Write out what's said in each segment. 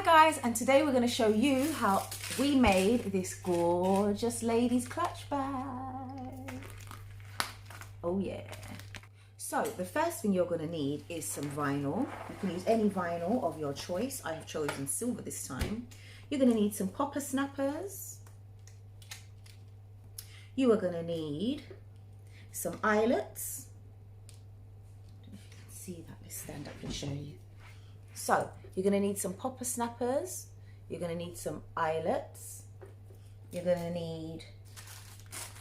guys, and today we're going to show you how we made this gorgeous ladies clutch bag. Oh yeah. So the first thing you're going to need is some vinyl. You can use any vinyl of your choice. I have chosen silver this time. You're going to need some popper snappers. You are going to need some eyelets. See that? Let's stand up and show you. So you're going to need some popper snappers, you're going to need some eyelets, you're going to need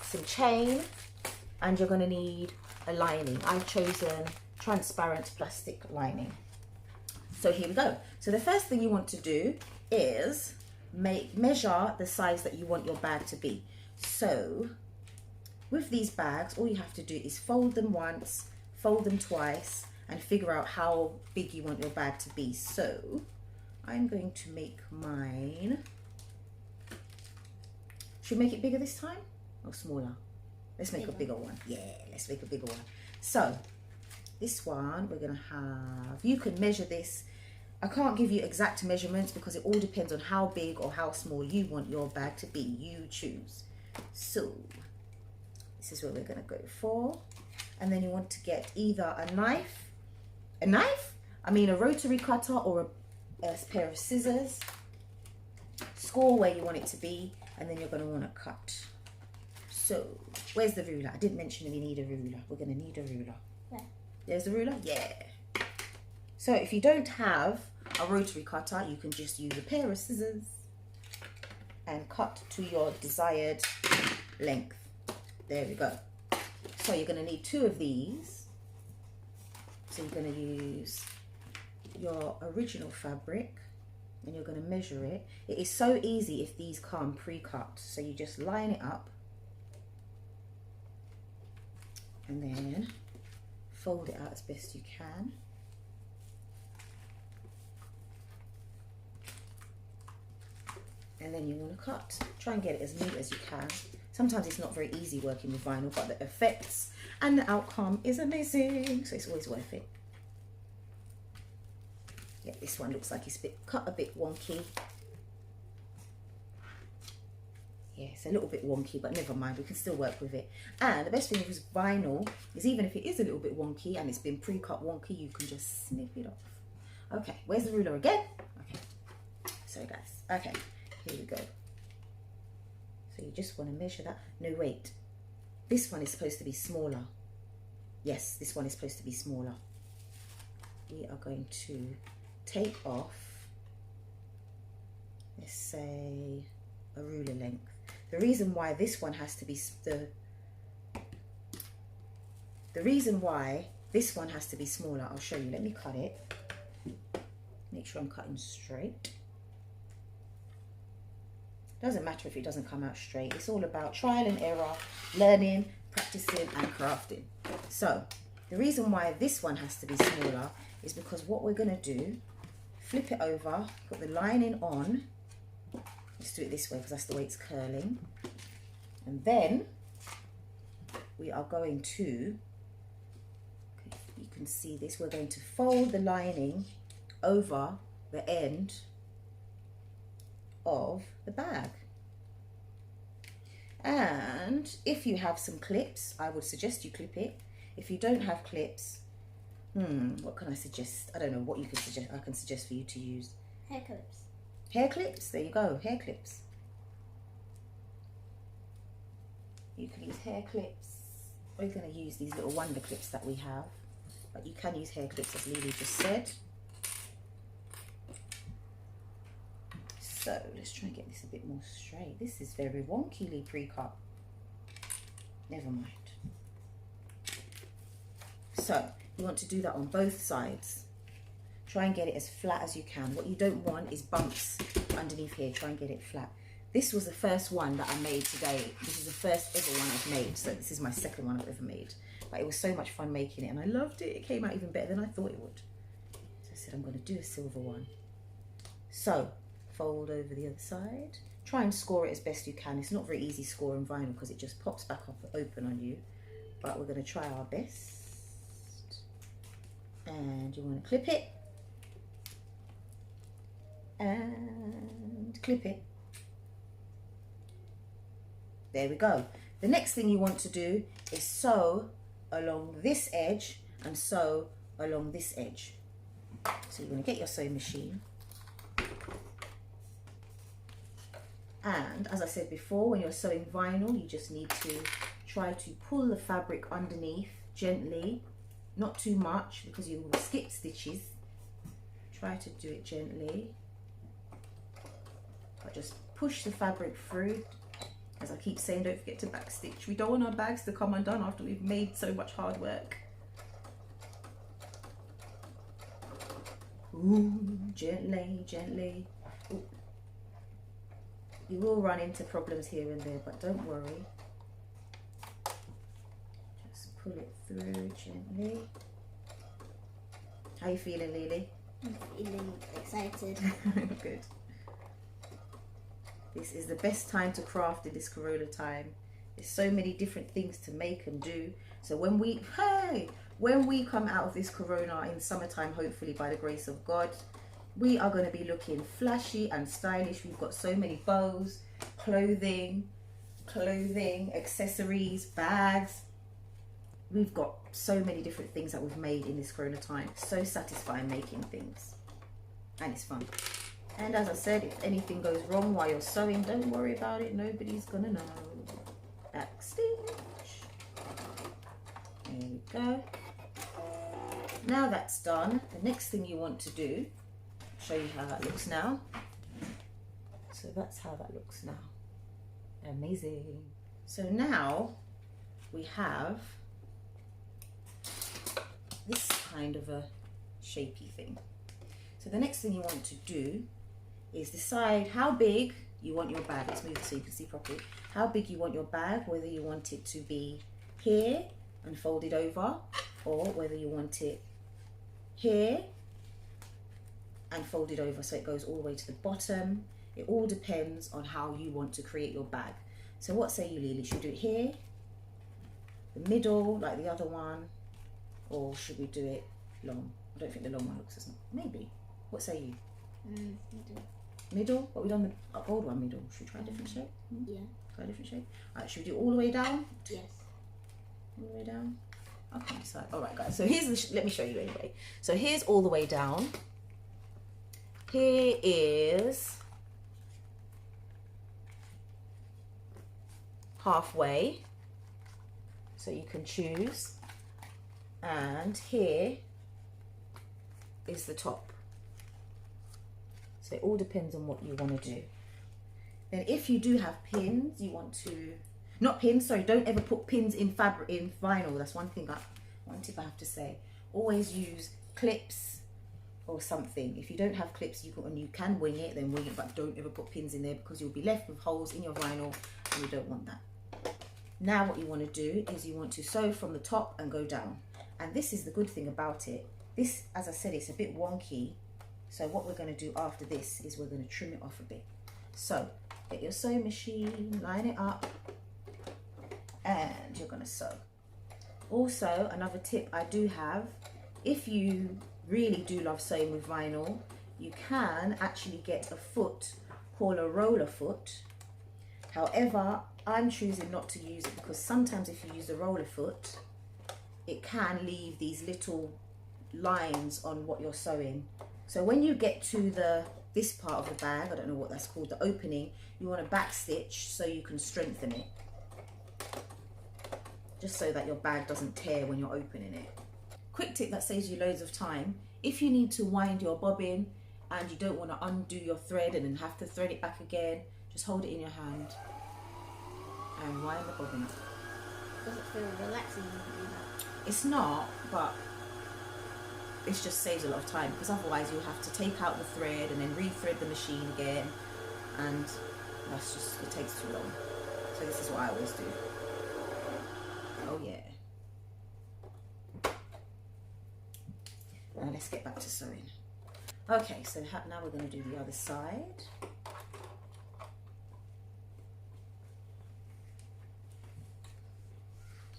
some chain, and you're going to need a lining. I've chosen transparent plastic lining. So here we go. So the first thing you want to do is measure the size that you want your bag to be. So with these bags, all you have to do is fold them once, fold them twice, and figure out how big you want your bag to be. So I'm going to make mine. Should we make it bigger this time or smaller? Let's make a bigger one. Yeah, let's make a bigger one. So this one we're gonna have, you can measure this. I can't give you exact measurements because it all depends on how big or how small you want your bag to be. You choose. So this is what we're gonna go for. And then you want to get either a knife, a rotary cutter, or a pair of scissors. Score where you want it to be, and then you're going to want to cut. So where's the ruler? I didn't mention we need a ruler. We're going to need a ruler. Yeah. There's the ruler? Yeah. So if you don't have a rotary cutter, you can just use a pair of scissors and cut to your desired length. There we go. So you're going to need 2 of these. So you're going to use your original fabric and you're going to measure it. It is so easy if these come pre-cut. So you just line it up and then fold it out as best you can. And then you want to cut. Try and get it as neat as you can. Sometimes it's not very easy working with vinyl, but the effects and the outcome is amazing. So it's always worth it. Yeah, this one looks like it's cut a bit wonky. Yeah, it's a little bit wonky, but never mind, we can still work with it. And the best thing with vinyl is even if it is a little bit wonky and it's been pre-cut wonky, you can just snip it off. Okay, where's the ruler again? Okay, sorry guys. Okay, here we go. So you just want to measure that. No, wait. This one is supposed to be smaller. Yes, this one is supposed to be smaller. We are going to take off, let's say, a ruler length. The reason why this one has to be the reason why this one has to be smaller, I'll show you. Let me cut it. Make sure I'm cutting straight. Doesn't matter if it doesn't come out straight. It's all about trial and error, learning, practicing and crafting. So the reason why this one has to be smaller is because what we're going to do, flip it over, put the lining on. Let's do it this way because that's the way it's curling. And then we are going to, okay, you can see this, we're going to fold the lining over the end of the bag. And if you have some clips, I would suggest you clip it. If you don't have clips, what can I suggest? I don't know what you can suggest. I can suggest for you to use hair clips. Hair clips, there you go, hair clips. You can use hair clips. We're going to use these little wonder clips that we have, but you can use hair clips as Lily just said. So let's try and get this a bit more straight. This is very wonkily pre-cut. Never mind. So you want to do that on both sides. Try and get it as flat as you can. What you don't want is bumps underneath here. Try and get it flat. This was the first one that I made today. This is the first ever one I've made. So this is my second one I've ever made. But it was so much fun making it and I loved it. It came out even better than I thought it would. So I said I'm going to do a silver one. So fold over the other side. Try and score it as best you can. It's not very easy scoring vinyl because it just pops back up open on you. But we're going to try our best. And you want to clip it. and clip it. There we go. The next thing you want to do is sew along this edge and sew along this edge. So you're going to get your sewing machine, and as I said before, when you're sewing vinyl, you just need to try to pull the fabric underneath gently, not too much because you will skip stitches. Try to do it gently, but just push the fabric through. As I keep saying, don't forget to back stitch. We don't want our bags to come undone after we've made so much hard work. Ooh, gently, gently. Ooh. You will run into problems here and there, but don't worry. Just pull it through gently. How you feeling, Lily? I'm feeling excited. Good. This is the best time to craft in this Corona time. There's so many different things to make and do. So when we come out of this Corona in summertime, hopefully by the grace of God, we are going to be looking flashy and stylish. We've got so many bows, clothing, accessories, bags. We've got so many different things that we've made in this Corona time. So satisfying making things, and it's fun. And as I said, if anything goes wrong while you're sewing, don't worry about it. Nobody's gonna know. Back stitch. There we go. Now that's done, the next thing you want to do, I'll show you how that looks now. So that's how that looks now. Amazing. So now we have this kind of a shapy thing. So the next thing you want to do is decide how big you want your bag. Let's move it so you can see properly. How big you want your bag, whether you want it to be here and folded over, or whether you want it here and folded over so it goes all the way to the bottom. It all depends on how you want to create your bag. So what say you, Lily? Should we do it here, the middle like the other one, or should we do it long? I don't think the long one looks as nice. Maybe. What say you? Middle. Middle? What we done the old one middle? Should we try a different shape? Yeah. Try a different shape? Alright, should we do it all the way down? Yes. All the way down? Okay, so alright guys, so here's the let me show you anyway. So here's all the way down. Here is halfway. So you can choose. And here is the top. So it all depends on what you want to do. Then if you do have pins, you want to, not pins, sorry, don't ever put pins in fabric, in vinyl. That's one tip I have to say. Always use clips or something. If you don't have clips, you can wing it, then wing it, but don't ever put pins in there because you'll be left with holes in your vinyl and you don't want that. Now what you want to do is you want to sew from the top and go down. And this is the good thing about it. This, as I said, it's a bit wonky. So what we're going to do after this is we're going to trim it off a bit. So get your sewing machine, line it up, and you're going to sew. Also, another tip I do have, if you really do love sewing with vinyl, you can actually get a foot called a roller foot. However, I'm choosing not to use it because sometimes if you use a roller foot, it can leave these little lines on what you're sewing. So when you get to this part of the bag, I don't know what that's called, the opening, you want to back stitch so you can strengthen it. Just so that your bag doesn't tear when you're opening it. Quick tip that saves you loads of time. If you need to wind your bobbin and you don't want to undo your thread and then have to thread it back again, just hold it in your hand and wind the bobbin up. Does it feel relaxing when you do that? It's not, but it just saves a lot of time because otherwise you'll have to take out the thread and then re-thread the machine again, and that's just, it takes too long. So this is what I always do. Oh yeah. Now let's get back to sewing. Okay, so now we're going to do the other side.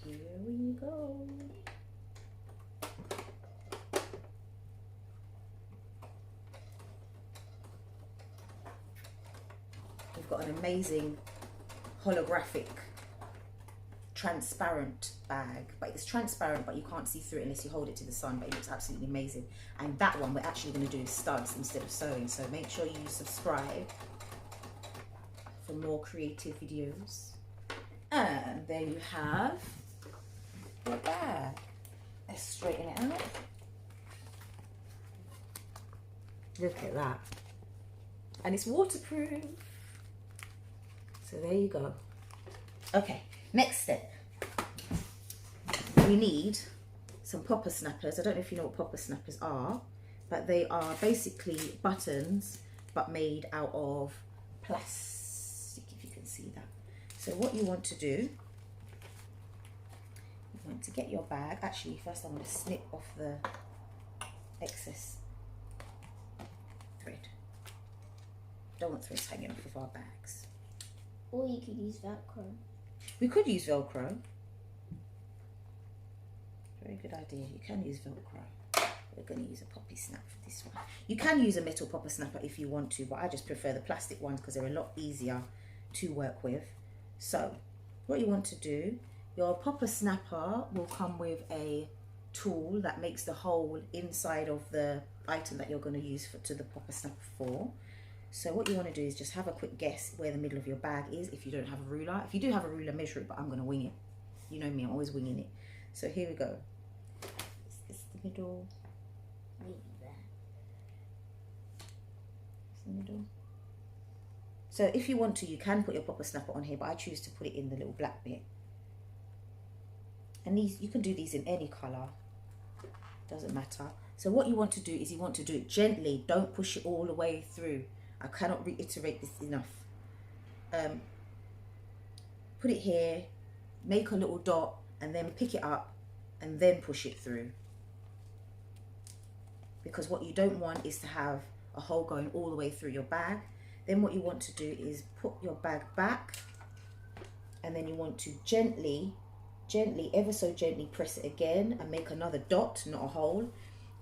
Here we go. we've got an amazing holographic transparent bag, but it's transparent but you can't see through it unless you hold it to the sun, but it looks absolutely amazing. And that one we're actually going to do studs instead of sewing, so make sure you subscribe for more creative videos. And there you have your bag. Let's straighten it out. Look at that. And it's waterproof. So there you go. Okay, next step. We need some popper snappers. I don't know if you know what popper snappers are, but they are basically buttons, but made out of plastic, if you can see that. So what you want to do, you want to get your bag. Actually, first I'm going to snip off the excess thread. Don't want threads hanging off of our bags. Or you could use Velcro. We could use Velcro. Very good idea. You can use Velcro. We're going to use a poppy snap for this one. You can use a metal popper snapper if you want to, but I just prefer the plastic ones because they're a lot easier to work with. So what you want to do, your popper snapper will come with a tool that makes the hole inside of the item that you're going to use to the popper snapper for. So what you want to do is just have a quick guess where the middle of your bag is if you don't have a ruler. If you do have a ruler, measure it, but I'm going to wing it. You know me, I'm always winging it. So here we go. Is this the middle? Maybe there. Is the middle? So if you want to, you can put your popper snapper on here, but I choose to put it in the little black bit. And these, you can do these in any colour. Doesn't matter. So what you want to do is you want to do it gently. Don't push it all the way through. I cannot reiterate this enough. Put it here, make a little dot, and then pick it up and then push it through. Because what you don't want is to have a hole going all the way through your bag. Then what you want to do is put your bag back, and then you want to gently, ever so gently press it again and make another dot, not a hole.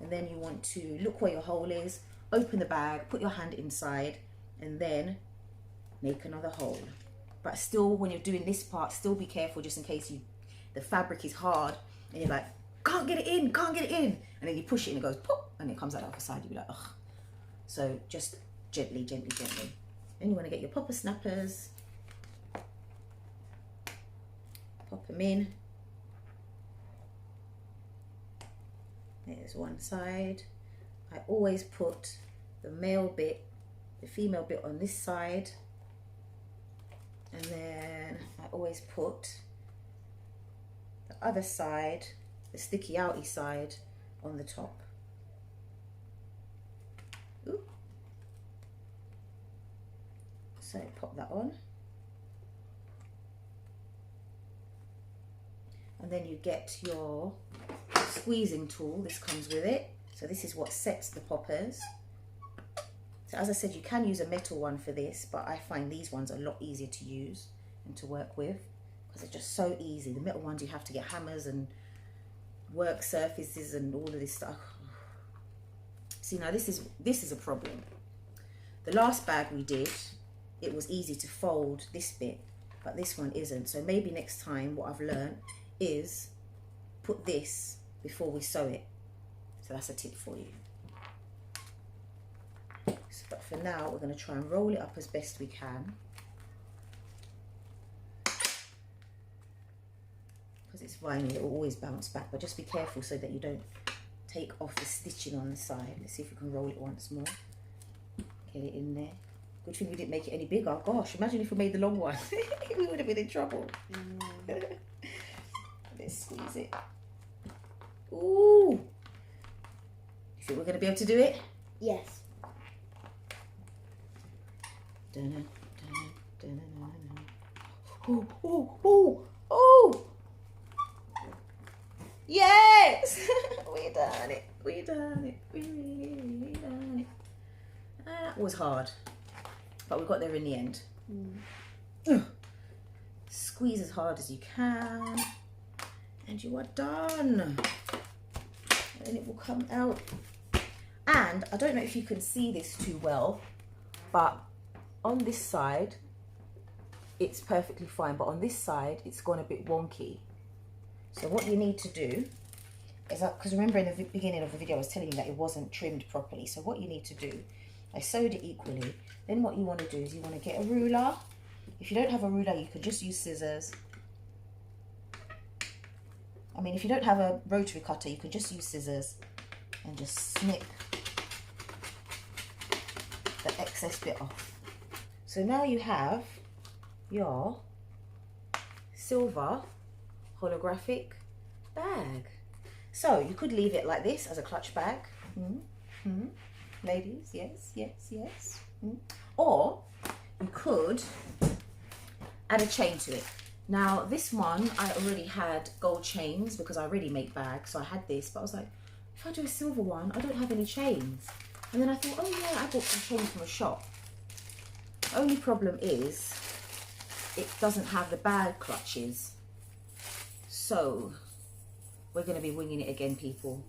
And then you want to look where your hole is, open the bag, put your hand inside, and then make another hole. But still, when you're doing this part, still be careful just in case the fabric is hard and you're like, can't get it in, can't get it in. And then you push it and it goes pop, and it comes out the other side. You'll be like, ugh. So just gently, gently, gently. Then you want to get your popper snappers, pop them in. There's one side. I always put the male bit, the female bit on this side, and then I always put the other side, the sticky outy side, on the top. Ooh. So pop that on, and then you get your squeezing tool. This comes with it. So this is what sets the poppers. So as I said, you can use a metal one for this, but I find these ones a lot easier to use and to work with because they're just so easy. The metal ones, you have to get hammers and work surfaces and all of this stuff. See, now this is a problem. The last bag we did, it was easy to fold this bit, but this one isn't. So maybe next time what I've learned is put this before we sew it. So that's a tip for you. So, but for now, we're going to try and roll it up as best we can. Because it's vinyl, it will always bounce back. But just be careful so that you don't take off the stitching on the side. Let's see if we can roll it once more. Get it in there. Good thing we didn't make it any bigger. Gosh, imagine if we made the long one. We would have been in trouble. Let's squeeze it. Ooh. You think we're going to be able to do it? Yes. Oh, oh, oh, oh. Yes! We done it. We done it. We really done it. That was hard. But we got there in the end. Squeeze as hard as you can. And you are done. And it will come out. And I don't know if you can see this too well, but on this side, it's perfectly fine. But on this side, it's gone a bit wonky. So what you need to do is, because remember in the beginning of the video I was telling you that it wasn't trimmed properly. So what you need to do, I sewed it equally. Then what you want to do is you want to get a ruler. If you don't have a ruler, you can just use scissors. I mean, if you don't have a rotary cutter, you can just use scissors and just snip the excess bit off. So now you have your silver holographic bag. So you could leave it like this as a clutch bag. Ladies, yes, yes, yes. Or you could add a chain to it. Now this one, I already had gold chains because I already make bags. So I had this, but I was like, if I do a silver one, I don't have any chains. And then I thought, oh yeah, I bought some chains from a shop. The only problem is it doesn't have the bag clutches. So we're going to be winging it again, people.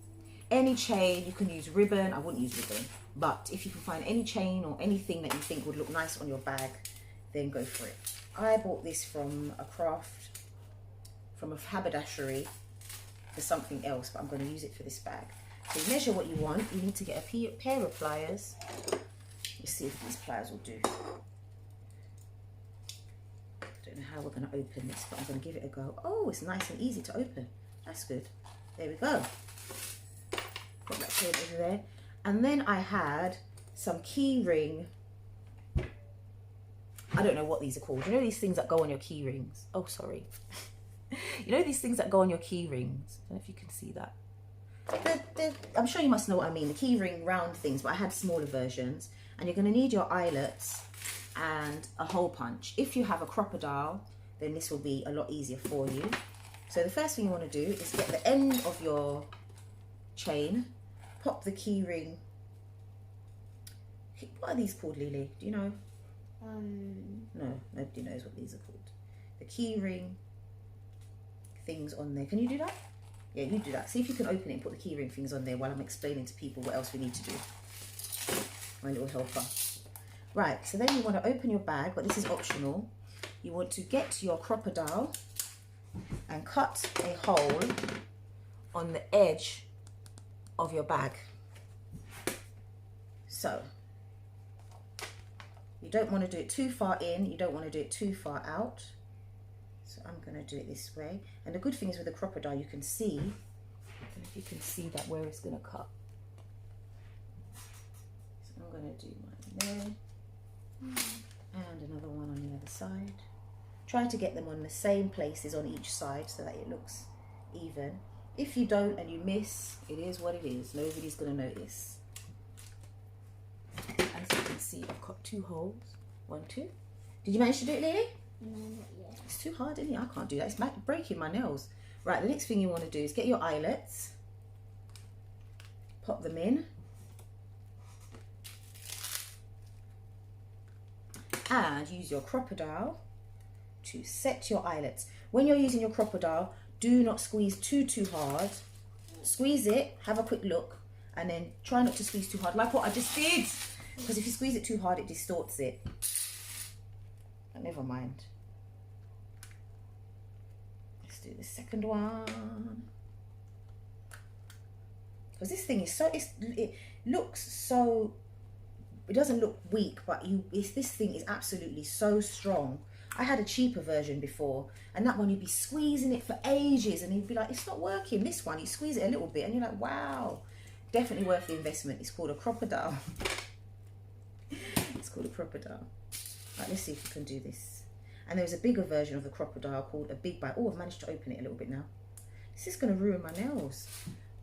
Any chain, you can use ribbon. I wouldn't use ribbon, but if you can find any chain or anything that you think would look nice on your bag, then go for it. I bought this from a craft, from a haberdashery for something else, but I'm going to use it for this bag. So you measure what you want. You need to get a pair of pliers. Let's see if these pliers will do. Don't know how we're going to open this, but I'm going to give it a go. Oh, it's nice and easy to open. That's good. There we go. Got that chain over there. And then I had some key ring. I don't know what these are called. You know these things that go on your key rings? Oh, sorry. You know these things that go on your key rings? I don't know if you can see that. I'm sure you must know what I mean. The key ring round things, but I had smaller versions. And you're going to need your eyelets and a hole punch. If you have a crocodile, then this will be a lot easier for you. So the first thing you want to do is get the end of your chain, pop the key ring. What are these called, Lily? Do you know? No, nobody knows what these are called. The key ring things on there. Can you do that? Yeah, you do that. See if you can open it and put the key ring things on there while I'm explaining to people what else we need to do. My little helper. Right, so then you want to open your bag, but this is optional. You want to get your crocodile and cut a hole on the edge of your bag. So you don't want to do it too far in, you don't want to do it too far out. So I'm going to do it this way. And the good thing is with the crocodile, you can see, I don't know if you can see that where it's going to cut. So I'm going to do mine there. And another one on the other side. Try to get them on the same places on each side so that it looks even. If you don't and you miss, it is what it is. Nobody's going to notice. As you can see, I've got 2 holes. 1, 2. Did you manage to do it, Lily? No, not yet. It's too hard, isn't it? I can't do that. It's breaking my nails. Right, the next thing you want to do is get your eyelets. Pop them in. And use your crocodile to set your eyelets. When you're using your crocodile, do not squeeze too hard. Squeeze it, have a quick look, and then try not to squeeze too hard, like what I just did. Because if you squeeze it too hard, it distorts it. But never mind. Let's do the second one. Because this thing is so, it looks so, it doesn't look weak, but this thing is absolutely so strong. I had a cheaper version before, and that one you'd be squeezing it for ages, and you'd be like, it's not working. This one, you squeeze it a little bit, and you're like, wow, definitely worth the investment. It's called a crocodile. It's called a crocodile. Right, let's see if we can do this. And there's a bigger version of the crocodile called a big bite. Oh, I've managed to open it a little bit now. This is going to ruin my nails.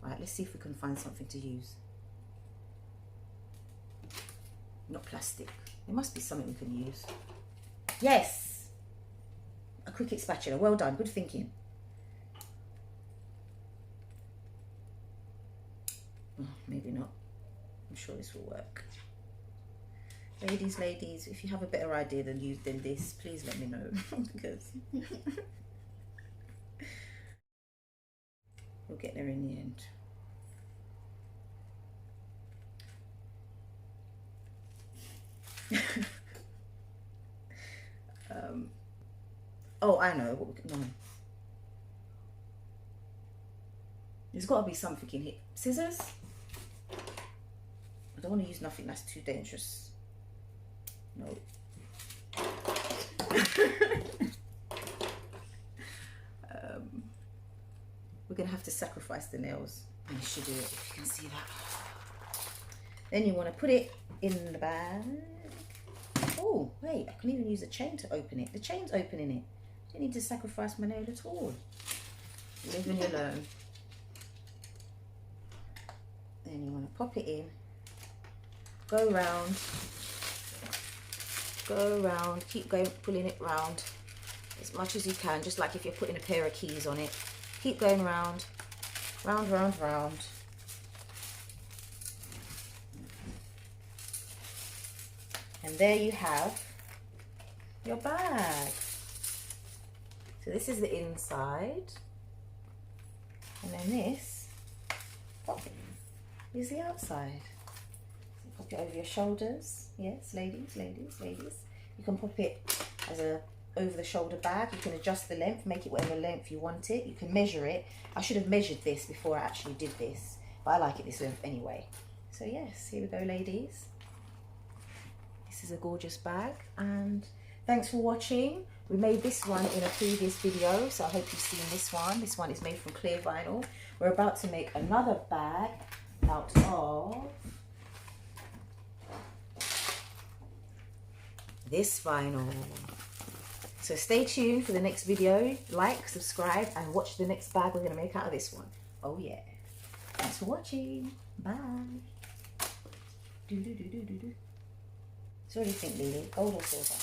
Right, let's see if we can find something to use. Not plastic. There must be something we can use. Yes! A Cricut spatula. Well done. Good thinking. Oh, maybe not. I'm sure this will work. Ladies, if you have a better idea than this, please let me know. Because we'll get there in the end. I know. What we can, no. There's got to be something in here. Scissors? I don't want to use nothing that's too dangerous. No. We're going to have to sacrifice the nails. I should do it if you can see that. Then you want to put it in the bag. Oh, wait, I can even use a chain to open it. The chain's opening it. I don't need to sacrifice my nail at all. Live and you learn. Then you want to pop it in. Go round, keep going, pulling it round as much as you can, just like if you're putting a pair of keys on it. Keep going round, round, round, round. And there you have your bag. So this is the inside. And then this, pop it, is the outside. So pop it over your shoulders. Yes, ladies, ladies, ladies. You can pop it as a over the shoulder bag. You can adjust the length, make it whatever length you want it. You can measure it. I should have measured this before I actually did this, but I like it this length anyway. So yes, here we go, ladies. This is a gorgeous bag, and thanks for watching. We made this one in a previous video, so I hope you've seen this one. This one is made from clear vinyl. We're about to make another bag out of this vinyl. So stay tuned for the next video. Like, subscribe, and watch the next bag we're going to make out of this one. Oh yeah. Thanks for watching. Bye. Do do do do do do. So what do you think, Lily? Gold or silver?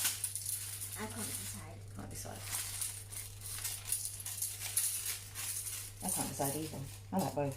I can't decide. Can't decide. I can't decide either. I like both.